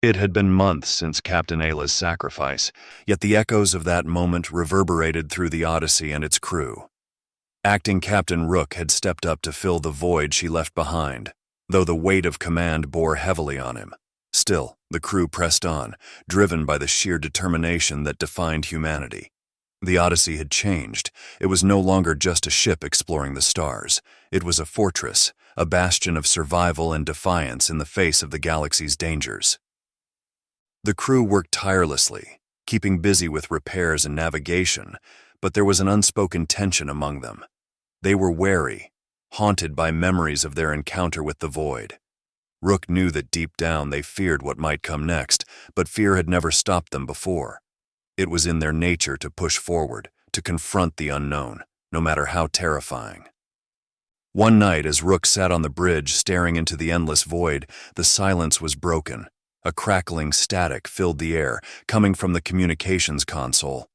It had been months since Captain Ayla's sacrifice, yet the echoes of that moment reverberated through the Odyssey and its crew. Acting Captain Rook had stepped up to fill the void she left behind, though the weight of command bore heavily on him. Still, the crew pressed on, driven by the sheer determination that defined humanity. The Odyssey had changed. It was no longer just a ship exploring the stars. It was a fortress, a bastion of survival and defiance in the face of the galaxy's dangers. The crew worked tirelessly, keeping busy with repairs and navigation, but there was an unspoken tension among them. They were wary, haunted by memories of their encounter with the void. Rook knew that deep down they feared what might come next, but fear had never stopped them before. It was in their nature to push forward, to confront the unknown, no matter how terrifying. One night, as Rook sat on the bridge staring into the endless void, the silence was broken. A crackling static filled the air, coming from the communications console.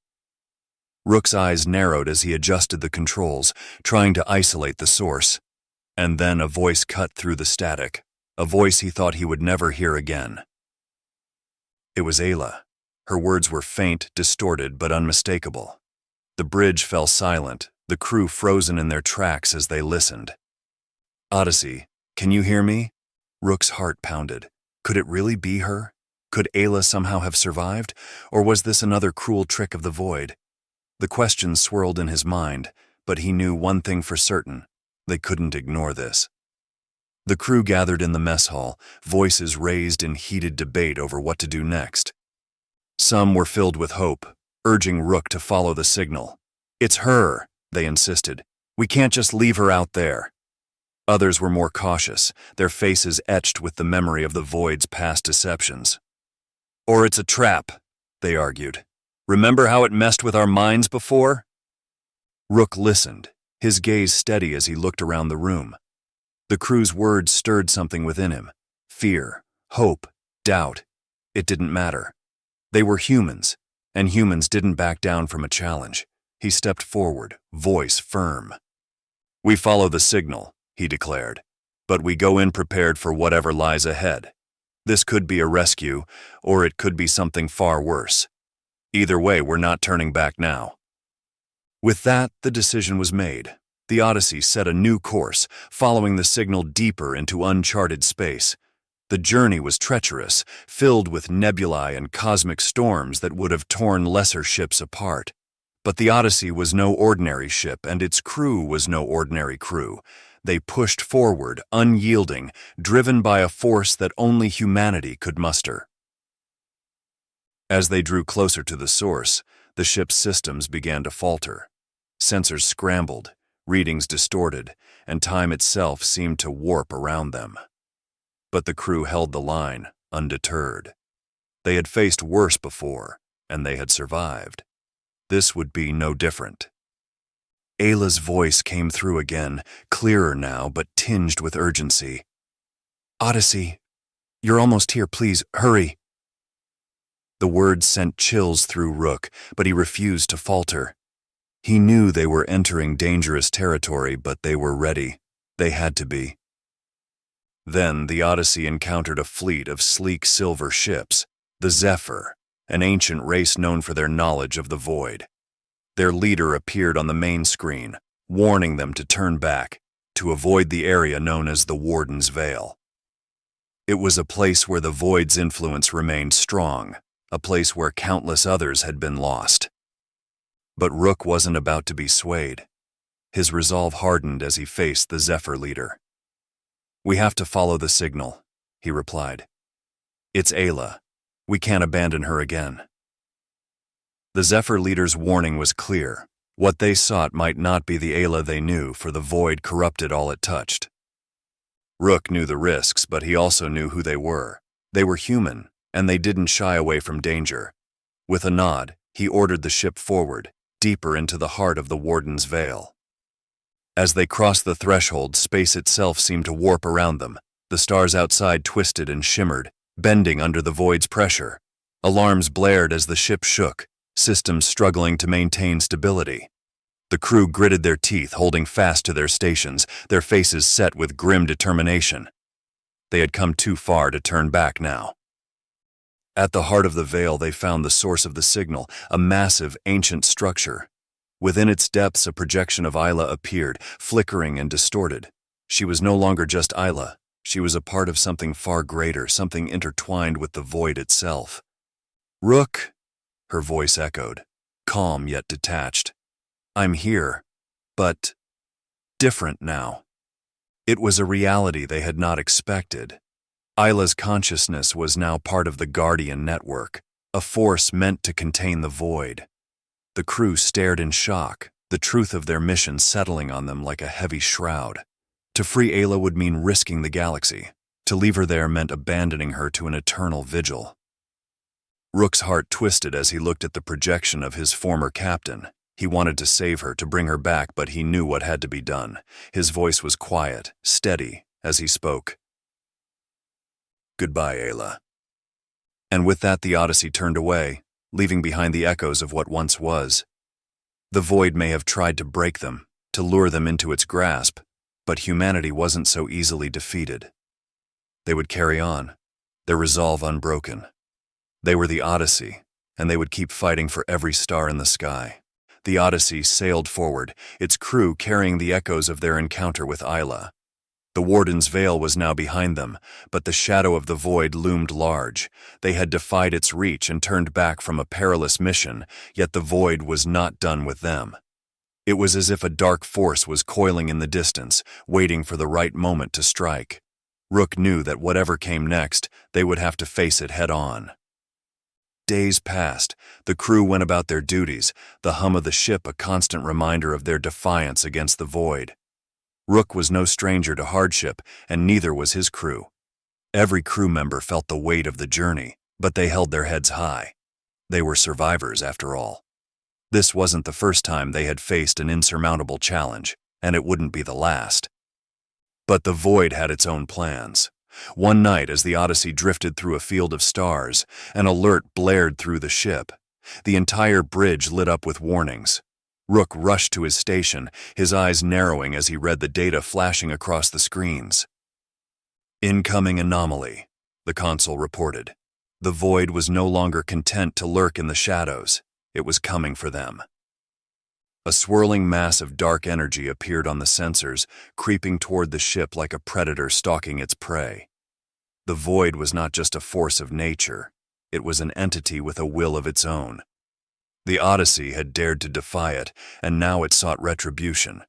Rook's eyes narrowed as he adjusted the controls, trying to isolate the source. And then a voice cut through the static, a voice he thought he would never hear again. It was Ayla. Her words were faint, distorted, but unmistakable. The bridge fell silent, the crew frozen in their tracks as they listened. "Odyssey, can you hear me?" Rook's heart pounded. Could it really be her? Could Ayla somehow have survived? Or was this another cruel trick of the void? The questions swirled in his mind, but he knew one thing for certain. They couldn't ignore this. The crew gathered in the mess hall, voices raised in heated debate over what to do next. Some were filled with hope, urging Rook to follow the signal. "It's her," they insisted. "We can't just leave her out there." Others were more cautious, their faces etched with the memory of the void's past deceptions. "Or it's a trap," they argued. "Remember how it messed with our minds before?" Rook listened, his gaze steady as he looked around the room. The crew's words stirred something within him. Fear, hope, doubt. It didn't matter. They were humans, and humans didn't back down from a challenge. He stepped forward, voice firm. "We follow the signal," he declared, "but we go in prepared for whatever lies ahead. This could be a rescue, or it could be something far worse. Either way, we're not turning back now." With that, the decision was made. The Odyssey set a new course, following the signal deeper into uncharted space. The journey was treacherous, filled with nebulae and cosmic storms that would have torn lesser ships apart. But the Odyssey was no ordinary ship, and its crew was no ordinary crew. They pushed forward, unyielding, driven by a force that only humanity could muster. As they drew closer to the source, the ship's systems began to falter. Sensors scrambled, readings distorted, and time itself seemed to warp around them. But the crew held the line, undeterred. They had faced worse before, and they had survived. This would be no different. Ayla's voice came through again, clearer now, but tinged with urgency. "Odyssey, you're almost here, please, hurry." The words sent chills through Rook, but he refused to falter. He knew they were entering dangerous territory, but they were ready. They had to be. Then the Odyssey encountered a fleet of sleek silver ships, the Zephyr, an ancient race known for their knowledge of the void. Their leader appeared on the main screen, warning them to turn back, to avoid the area known as the Warden's Veil. It was a place where the void's influence remained strong, a place where countless others had been lost. But Rook wasn't about to be swayed. His resolve hardened as he faced the Zephyr leader. "We have to follow the signal," he replied. "It's Ayla. We can't abandon her again." The Zephyr leader's warning was clear. What they sought might not be the Ayla they knew, for the void corrupted all it touched. Rook knew the risks, but he also knew who they were. They were human, and they didn't shy away from danger. With a nod, he ordered the ship forward, deeper into the heart of the Warden's Veil. As they crossed the threshold, space itself seemed to warp around them. The stars outside twisted and shimmered, bending under the void's pressure. Alarms blared as the ship shook, systems struggling to maintain stability. The crew gritted their teeth, holding fast to their stations, their faces set with grim determination. They had come too far to turn back now. At the heart of the veil, they found the source of the signal, a massive, ancient structure. Within its depths, a projection of Isla appeared, flickering and distorted. She was no longer just Isla. She was a part of something far greater, something intertwined with the void itself. "Rook," her voice echoed, calm yet detached. "I'm here, but different now." It was a reality they had not expected. Isla's consciousness was now part of the Guardian network, a force meant to contain the void. The crew stared in shock, the truth of their mission settling on them like a heavy shroud. To free Ayla would mean risking the galaxy. To leave her there meant abandoning her to an eternal vigil. Rook's heart twisted as he looked at the projection of his former captain. He wanted to save her, to bring her back, but he knew what had to be done. His voice was quiet, steady, as he spoke. "Goodbye, Ayla." And with that, the Odyssey turned away, leaving behind the echoes of what once was. The void may have tried to break them, to lure them into its grasp, but humanity wasn't so easily defeated. They would carry on, their resolve unbroken. They were the Odyssey, and they would keep fighting for every star in the sky. The Odyssey sailed forward, its crew carrying the echoes of their encounter with Isla. The Warden's veil was now behind them, but the shadow of the void loomed large. They had defied its reach and turned back from a perilous mission, yet the void was not done with them. It was as if a dark force was coiling in the distance, waiting for the right moment to strike. Rook knew that whatever came next, they would have to face it head-on. Days passed. The crew went about their duties, the hum of the ship a constant reminder of their defiance against the void. Rook was no stranger to hardship, and neither was his crew. Every crew member felt the weight of the journey, but they held their heads high. They were survivors, after all. This wasn't the first time they had faced an insurmountable challenge, and it wouldn't be the last. But the void had its own plans. One night, as the Odyssey drifted through a field of stars, an alert blared through the ship. The entire bridge lit up with warnings. Rook rushed to his station, his eyes narrowing as he read the data flashing across the screens. "Incoming anomaly," the console reported. The void was no longer content to lurk in the shadows. It was coming for them. A swirling mass of dark energy appeared on the sensors, creeping toward the ship like a predator stalking its prey. The void was not just a force of nature. It was an entity with a will of its own. The Odyssey had dared to defy it, and now it sought retribution.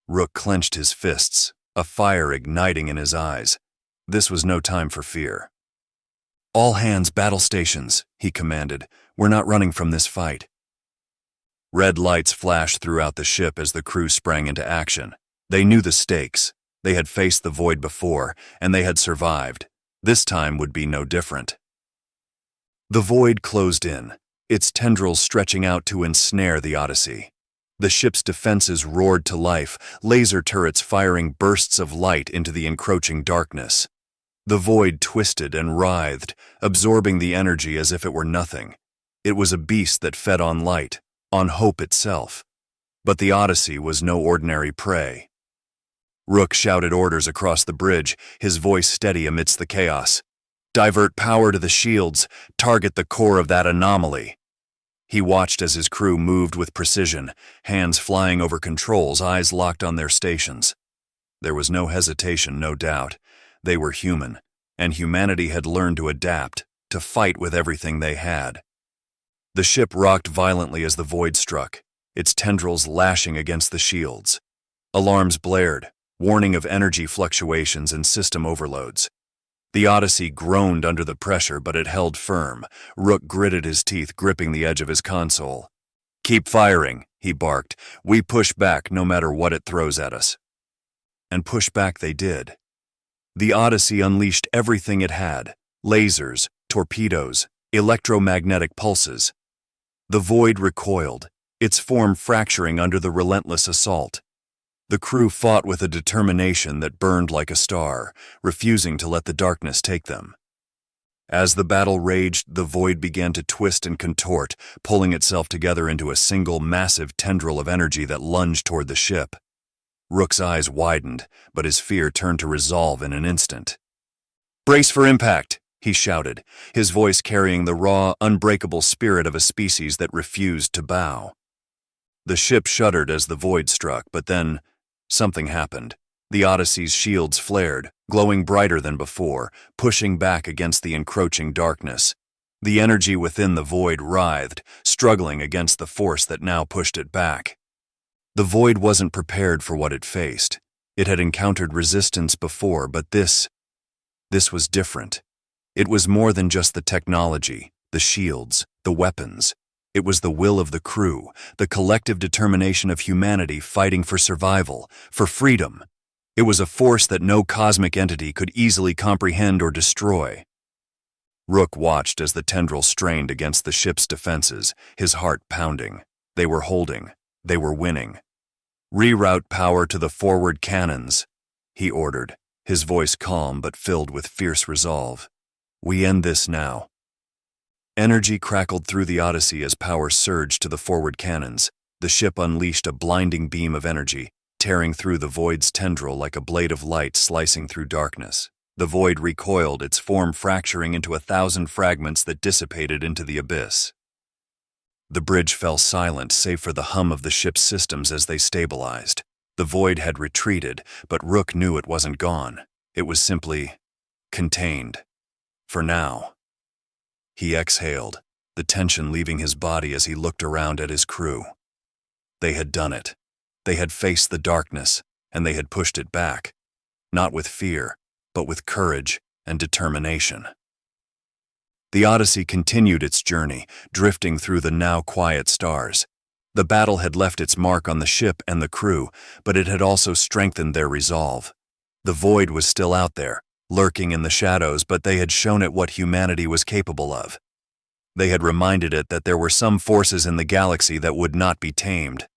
Rook clenched his fists, a fire igniting in his eyes. This was no time for fear. "All hands, battle stations," he commanded. "We're not running from this fight." Red lights flashed throughout the ship as the crew sprang into action. They knew the stakes. They had faced the void before, and they had survived. This time would be no different. The void closed in, its tendrils stretching out to ensnare the Odyssey. The ship's defenses roared to life, laser turrets firing bursts of light into the encroaching darkness. The void twisted and writhed, absorbing the energy as if it were nothing. It was a beast that fed on light, on hope itself. But the Odyssey was no ordinary prey. Rook shouted orders across the bridge, his voice steady amidst the chaos. "Divert power to the shields, target the core of that anomaly." He watched as his crew moved with precision, hands flying over controls, eyes locked on their stations. There was no hesitation, no doubt. They were human, and humanity had learned to adapt, to fight with everything they had. The ship rocked violently as the void struck, its tendrils lashing against the shields. Alarms blared, warning of energy fluctuations and system overloads. The Odyssey groaned under the pressure, but it held firm. Rook gritted his teeth, gripping the edge of his console. "Keep firing," he barked. "We push back no matter what it throws at us." And push back they did. The Odyssey unleashed everything it had: lasers, torpedoes, electromagnetic pulses. The void recoiled, its form fracturing under the relentless assault. The crew fought with a determination that burned like a star, refusing to let the darkness take them. As the battle raged, the void began to twist and contort, pulling itself together into a single massive tendril of energy that lunged toward the ship. Rook's eyes widened, but his fear turned to resolve in an instant. "Brace for impact," he shouted, his voice carrying the raw, unbreakable spirit of a species that refused to bow. The ship shuddered as the void struck, but then something happened. The Odyssey's shields flared, glowing brighter than before, pushing back against the encroaching darkness. The energy within the void writhed, struggling against the force that now pushed it back. The void wasn't prepared for what it faced. It had encountered resistance before, but this was different. It was more than just the technology, the shields, the weapons. It was the will of the crew, the collective determination of humanity fighting for survival, for freedom. It was a force that no cosmic entity could easily comprehend or destroy. Rook watched as the tendril strained against the ship's defenses, his heart pounding. They were holding. They were winning. "Reroute power to the forward cannons," he ordered, his voice calm but filled with fierce resolve. "We end this now." Energy crackled through the Odyssey as power surged to the forward cannons. The ship unleashed a blinding beam of energy, tearing through the void's tendril like a blade of light slicing through darkness. The void recoiled, its form fracturing into 1,000 fragments that dissipated into the abyss. The bridge fell silent save for the hum of the ship's systems as they stabilized. The void had retreated, but Rook knew it wasn't gone. It was simply contained. For now. He exhaled, the tension leaving his body as he looked around at his crew. They had done it. They had faced the darkness, and they had pushed it back, not with fear, but with courage and determination. The Odyssey continued its journey, drifting through the now quiet stars. The battle had left its mark on the ship and the crew, but it had also strengthened their resolve. The void was still out there, lurking in the shadows, but they had shown it what humanity was capable of. They had reminded it that there were some forces in the galaxy that would not be tamed.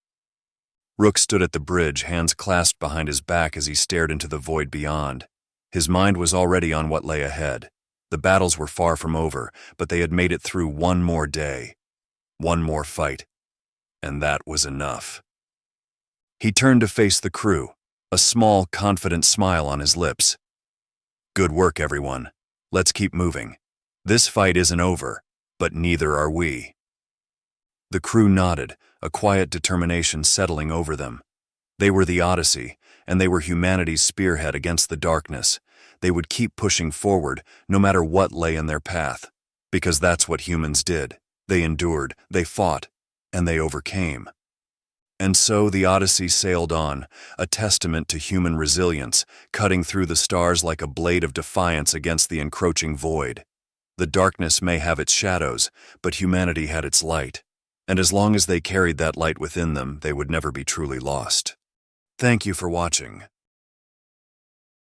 Rook stood at the bridge, hands clasped behind his back as he stared into the void beyond. His mind was already on what lay ahead. The battles were far from over, but they had made it through one more day, one more fight, and that was enough. He turned to face the crew, a small, confident smile on his lips. "Good work, everyone. Let's keep moving. This fight isn't over, but neither are we." The crew nodded, a quiet determination settling over them. They were the Odyssey, and they were humanity's spearhead against the darkness. They would keep pushing forward, no matter what lay in their path, because that's what humans did. They endured, they fought, and they overcame. And so the Odyssey sailed on, a testament to human resilience, cutting through the stars like a blade of defiance against the encroaching void. The darkness may have its shadows, but humanity had its light. And as long as they carried that light within them, they would never be truly lost. Thank you for watching.